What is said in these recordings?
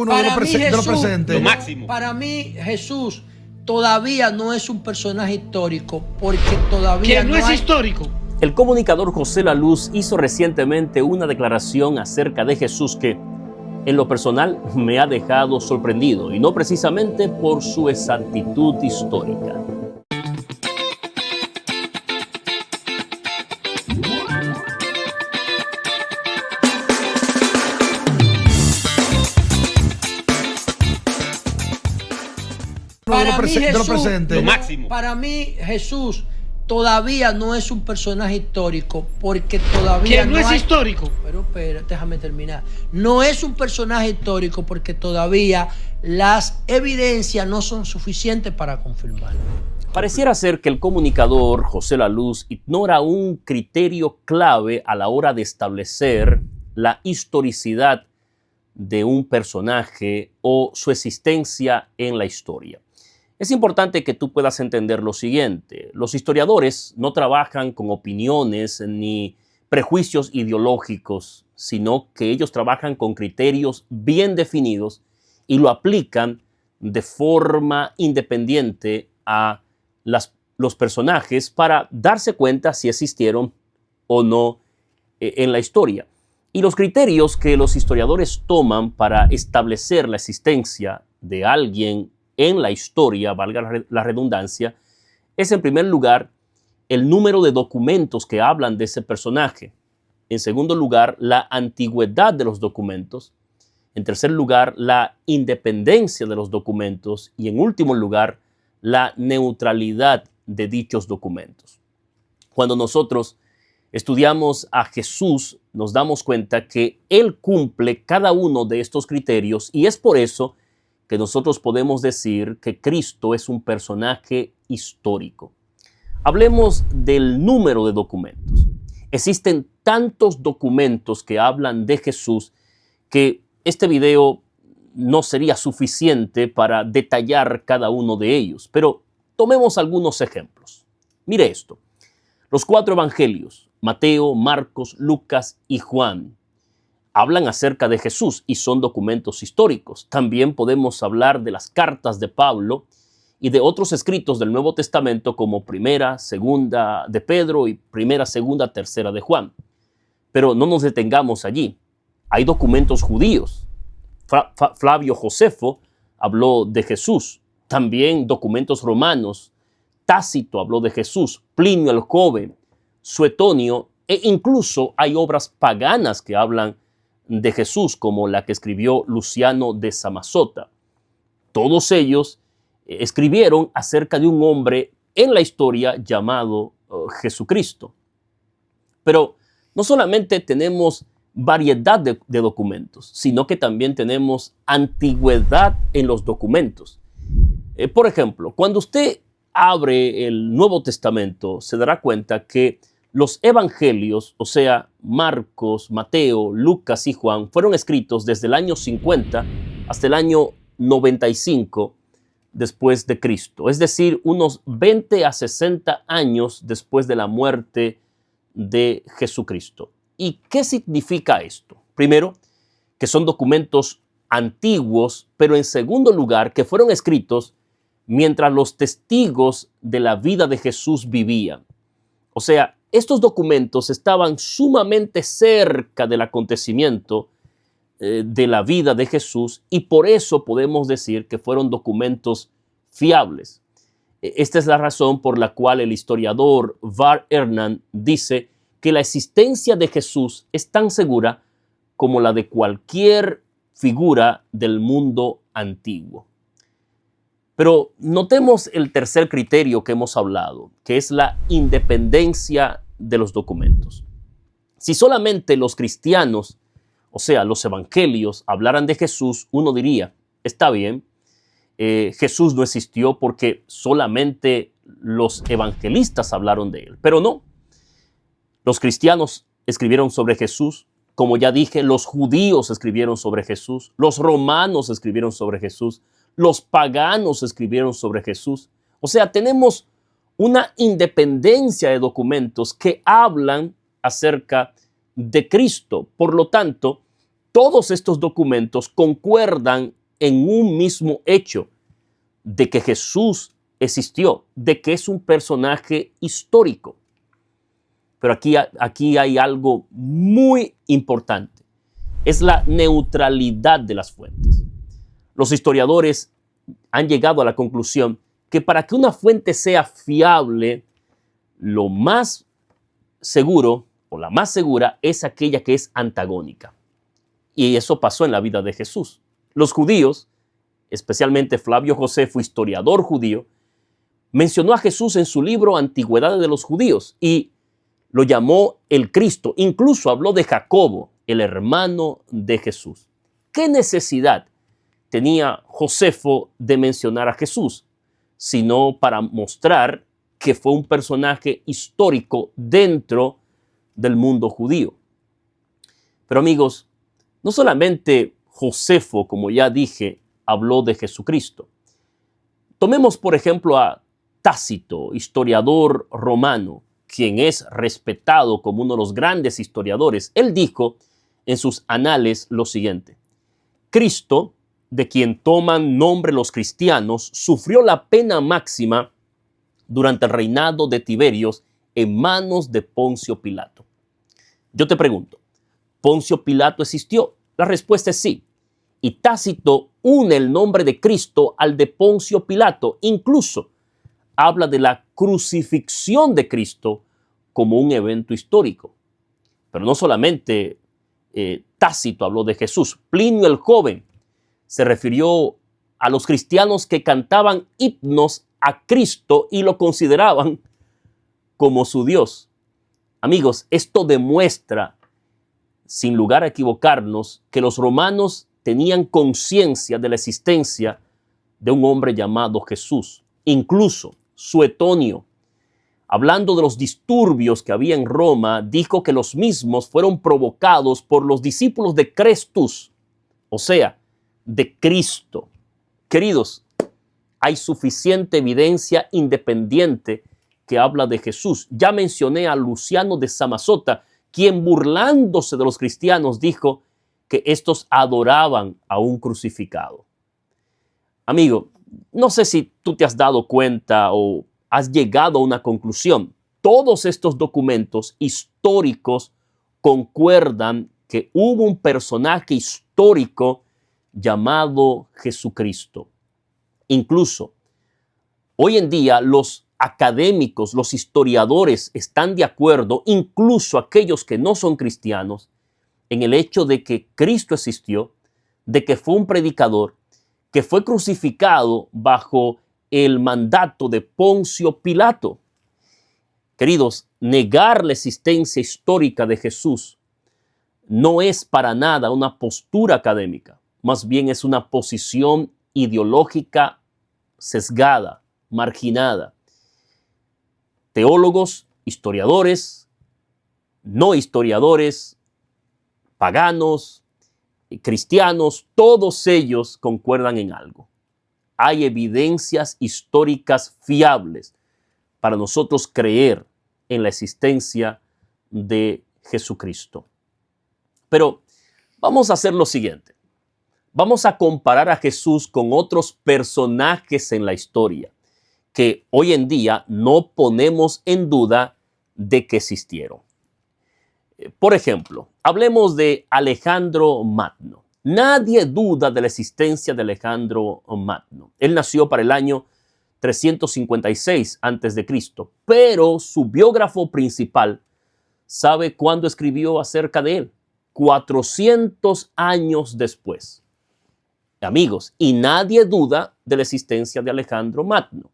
Uno de los presentes. Lo máximo. Para mí, Jesús todavía no es un personaje histórico, porque todavía no es histórico. El comunicador José La Luz hizo recientemente una declaración acerca de Jesús que, en lo personal, me ha dejado sorprendido, y no precisamente por su exactitud histórica. Lo máximo. Para mí, Jesús todavía no es un personaje histórico, porque todavía no es histórico. Pero espera, déjame terminar. No es un personaje histórico porque todavía las evidencias no son suficientes para confirmarlo. Pareciera ser que el comunicador José La Luz ignora un criterio clave a la hora de establecer la historicidad de un personaje o su existencia en la historia. Es importante que tú puedas entender lo siguiente: los historiadores no trabajan con opiniones ni prejuicios ideológicos, sino que ellos trabajan con criterios bien definidos y lo aplican de forma independiente a los personajes para darse cuenta si existieron o no en la historia. Y los criterios que los historiadores toman para establecer la existencia de alguien en la historia, valga la redundancia, es en primer lugar el número de documentos que hablan de ese personaje. En segundo lugar, la antigüedad de los documentos. En tercer lugar, la independencia de los documentos. Y en último lugar, la neutralidad de dichos documentos. Cuando nosotros estudiamos a Jesús, nos damos cuenta que Él cumple cada uno de estos criterios, y es por eso que nosotros podemos decir que Cristo es un personaje histórico. Hablemos del número de documentos. Existen tantos documentos que hablan de Jesús que este video no sería suficiente para detallar cada uno de ellos, pero tomemos algunos ejemplos. Mire esto: los 4 evangelios, Mateo, Marcos, Lucas y Juan, hablan acerca de Jesús y son documentos históricos. También podemos hablar de las cartas de Pablo y de otros escritos del Nuevo Testamento como Primera, Segunda de Pedro y Primera, Segunda, Tercera de Juan. Pero no nos detengamos allí. Hay documentos judíos. Flavio Josefo habló de Jesús. También documentos romanos. Tácito habló de Jesús. Plinio el Joven, Suetonio, e incluso hay obras paganas que hablan de Jesús, como la que escribió Luciano de Samosata. Todos ellos escribieron acerca de un hombre en la historia llamado Jesucristo. Pero no solamente tenemos variedad de documentos, sino que también tenemos antigüedad en los documentos. Por ejemplo, cuando usted abre el Nuevo Testamento, se dará cuenta que los evangelios, o sea, Marcos, Mateo, Lucas y Juan, fueron escritos desde el año 50 hasta el año 95 después de Cristo. Es decir, unos 20 a 60 años después de la muerte de Jesucristo. ¿Y qué significa esto? Primero, que son documentos antiguos, pero en segundo lugar, que fueron escritos mientras los testigos de la vida de Jesús vivían. O sea, estos documentos estaban sumamente cerca del acontecimiento de la vida de Jesús, y por eso podemos decir que fueron documentos fiables. Esta es la razón por la cual el historiador Var Ernandt dice que la existencia de Jesús es tan segura como la de cualquier figura del mundo antiguo. Pero notemos el tercer criterio que hemos hablado, que es la independencia de los documentos. Si solamente los cristianos, o sea, los evangelios, hablaran de Jesús, uno diría, está bien, Jesús no existió porque solamente los evangelistas hablaron de él. Pero no, los cristianos escribieron sobre Jesús. Como ya dije, los judíos escribieron sobre Jesús, los romanos escribieron sobre Jesús, los paganos escribieron sobre Jesús. O sea, tenemos una independencia de documentos que hablan acerca de Cristo. Por lo tanto, todos estos documentos concuerdan en un mismo hecho, de que Jesús existió, de que es un personaje histórico. Pero aquí hay algo muy importante. Es la neutralidad de las fuentes. Los historiadores han llegado a la conclusión que para que una fuente sea fiable, lo más seguro o la más segura es aquella que es antagónica. Y eso pasó en la vida de Jesús. Los judíos, especialmente Flavio Josefo, historiador judío, mencionó a Jesús en su libro Antigüedades de los Judíos y lo llamó el Cristo. Incluso habló de Jacobo, el hermano de Jesús. ¿Qué necesidad tenía Josefo de mencionar a Jesús? Sino para mostrar que fue un personaje histórico dentro del mundo judío. Pero amigos, no solamente Josefo, como ya dije, habló de Jesucristo. Tomemos, por ejemplo, a Tácito, historiador romano, quien es respetado como uno de los grandes historiadores. Él dijo en sus anales lo siguiente: Cristo, de quien toman nombre los cristianos, sufrió la pena máxima durante el reinado de Tiberios en manos de Poncio Pilato. Yo te pregunto, ¿Poncio Pilato existió? La respuesta es sí. Y Tácito une el nombre de Cristo al de Poncio Pilato. Incluso habla de la crucifixión de Cristo como un evento histórico. Pero no solamente Tácito habló de Jesús. Plinio el Joven se refirió a los cristianos que cantaban himnos a Cristo y lo consideraban como su Dios. Amigos, esto demuestra, sin lugar a equivocarnos, que los romanos tenían conciencia de la existencia de un hombre llamado Jesús. Incluso Suetonio, hablando de los disturbios que había en Roma, dijo que los mismos fueron provocados por los discípulos de Crestus, o sea, de Cristo. Queridos, hay suficiente evidencia independiente que habla de Jesús. Ya mencioné a Luciano de Samosata, quien, burlándose de los cristianos, dijo que estos adoraban a un crucificado. Amigo, no sé si tú te has dado cuenta o has llegado a una conclusión. Todos estos documentos históricos concuerdan que hubo un personaje histórico llamado Jesucristo. Incluso, hoy en día los académicos, los historiadores están de acuerdo, incluso aquellos que no son cristianos, en el hecho de que Cristo existió, de que fue un predicador, que fue crucificado bajo el mandato de Poncio Pilato. Queridos, negar la existencia histórica de Jesús no es para nada una postura académica, más bien es una posición ideológica sesgada, marginada. Teólogos, historiadores, no historiadores, paganos, cristianos, todos ellos concuerdan en algo. Hay evidencias históricas fiables para nosotros creer en la existencia de Jesucristo. Pero vamos a hacer lo siguiente. Vamos a comparar a Jesús con otros personajes en la historia que hoy en día no ponemos en duda de que existieron. Por ejemplo, hablemos de Alejandro Magno. Nadie duda de la existencia de Alejandro Magno. Él nació para el año 356 a.C., pero su biógrafo principal sabe cuándo escribió acerca de él. 400 años después. Amigos, y nadie duda de la existencia de Alejandro Magno.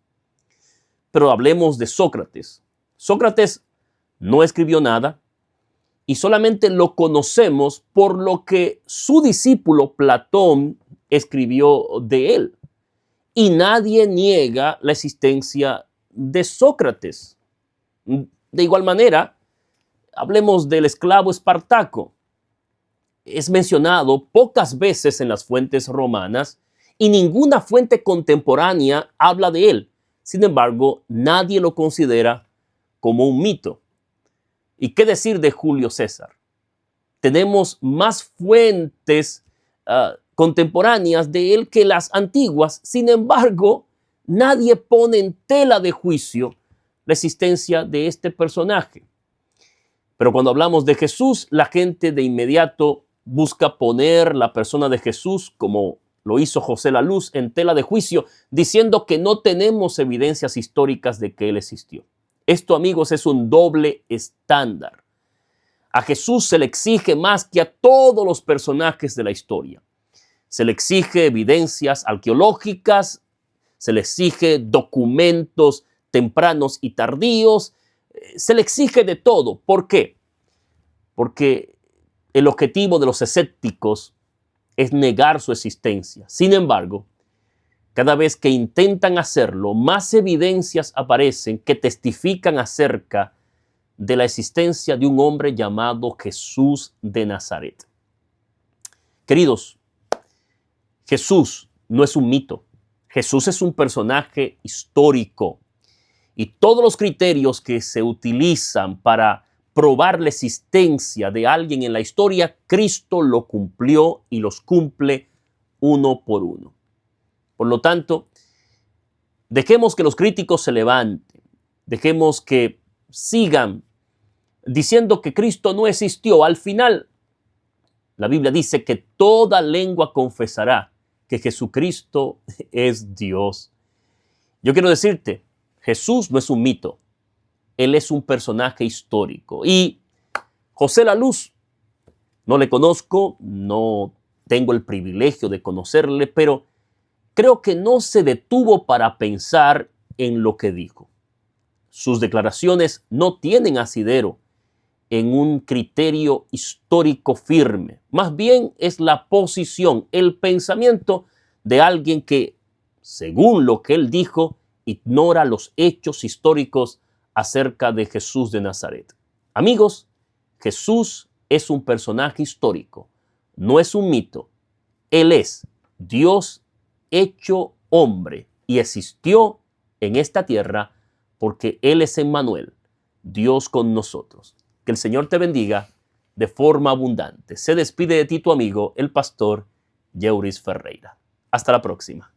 Pero hablemos de Sócrates. Sócrates no escribió nada y solamente lo conocemos por lo que su discípulo Platón escribió de él. Y nadie niega la existencia de Sócrates. De igual manera, hablemos del esclavo Espartaco. Es mencionado pocas veces en las fuentes romanas y ninguna fuente contemporánea habla de él. Sin embargo, nadie lo considera como un mito. ¿Y qué decir de Julio César? tenemos más fuentes contemporáneas de él que las antiguas. Sin embargo, nadie pone en tela de juicio la existencia de este personaje. Pero cuando hablamos de Jesús, la gente de inmediato busca poner la persona de Jesús, como lo hizo José La Luz, en tela de juicio, diciendo que no tenemos evidencias históricas de que él existió. Esto, amigos, es un doble estándar. A Jesús se le exige más que a todos los personajes de la historia. Se le exige evidencias arqueológicas, se le exige documentos tempranos y tardíos, se le exige de todo. ¿Por qué? Porque el objetivo de los escépticos es negar su existencia. Sin embargo, cada vez que intentan hacerlo, más evidencias aparecen que testifican acerca de la existencia de un hombre llamado Jesús de Nazaret. Queridos, Jesús no es un mito. Jesús es un personaje histórico. Y todos los criterios que se utilizan para probar la existencia de alguien en la historia, Cristo lo cumplió y los cumple uno por uno. Por lo tanto, dejemos que los críticos se levanten, dejemos que sigan diciendo que Cristo no existió. Al final, la Biblia dice que toda lengua confesará que Jesucristo es Dios. Yo quiero decirte, Jesús no es un mito. Él es un personaje histórico. Y José La Luz, no le conozco, no tengo el privilegio de conocerle, pero creo que no se detuvo para pensar en lo que dijo. Sus declaraciones no tienen asidero en un criterio histórico firme. Más bien es la posición, el pensamiento de alguien que, según lo que él dijo, ignora los hechos históricos acerca de Jesús de Nazaret. Amigos, Jesús es un personaje histórico, no es un mito. Él es Dios hecho hombre y existió en esta tierra porque Él es Emmanuel, Dios con nosotros. Que el Señor te bendiga de forma abundante. Se despide de ti tu amigo, el pastor Yeuris Ferreira. Hasta la próxima.